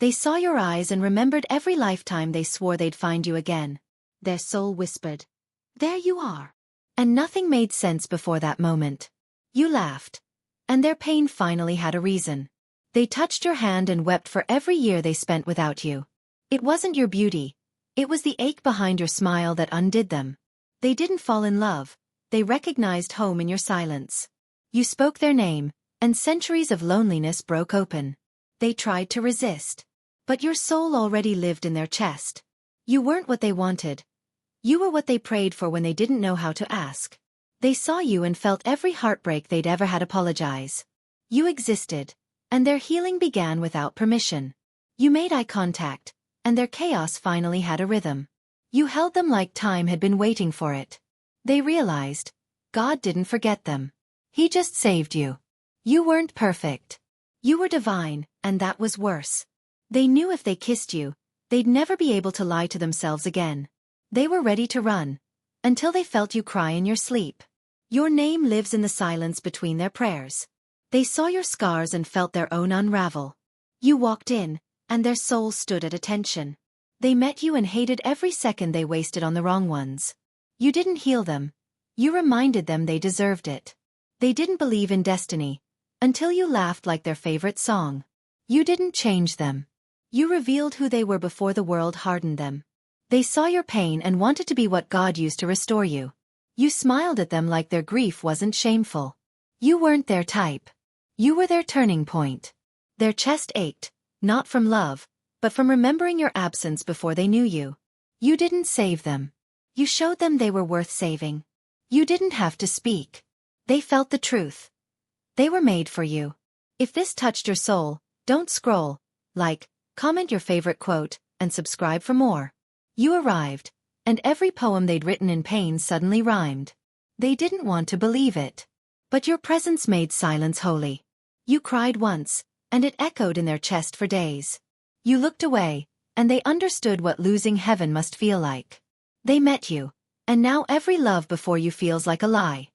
They saw your eyes and remembered every lifetime they swore they'd find you again. Their soul whispered, "There you are." And nothing made sense before that moment. You laughed. And their pain finally had a reason. They touched your hand and wept for every year they spent without you. It wasn't your beauty. It was the ache behind your smile that undid them. They didn't fall in love. They recognized home in your silence. You spoke their name, and centuries of loneliness broke open. They tried to resist. But your soul already lived in their chest. You weren't what they wanted. You were what they prayed for when they didn't know how to ask. They saw you and felt every heartbreak they'd ever had apologize. You existed, and their healing began without permission. You made eye contact, and their chaos finally had a rhythm. You held them like time had been waiting for it. They realized, God didn't forget them. He just saved you. You weren't perfect. You were divine, and that was worse. They knew if they kissed you, they'd never be able to lie to themselves again. They were ready to run, until they felt you cry in your sleep. Your name lives in the silence between their prayers. They saw your scars and felt their own unravel. You walked in, and their souls stood at attention. They met you and hated every second they wasted on the wrong ones. You didn't heal them. You reminded them they deserved it. They didn't believe in destiny, until you laughed like their favorite song. You didn't change them. You revealed who they were before the world hardened them. They saw your pain and wanted to be what God used to restore you. You smiled at them like their grief wasn't shameful. You weren't their type. You were their turning point. Their chest ached, not from love, but from remembering your absence before they knew you. You didn't save them. You showed them they were worth saving. You didn't have to speak. They felt the truth. They were made for you. If this touched your soul, don't scroll, like, comment your favorite quote, and subscribe for more. You arrived, and every poem they'd written in pain suddenly rhymed. They didn't want to believe it. But your presence made silence holy. You cried once, and it echoed in their chest for days. You looked away, and they understood what losing heaven must feel like. They met you, and now every love before you feels like a lie.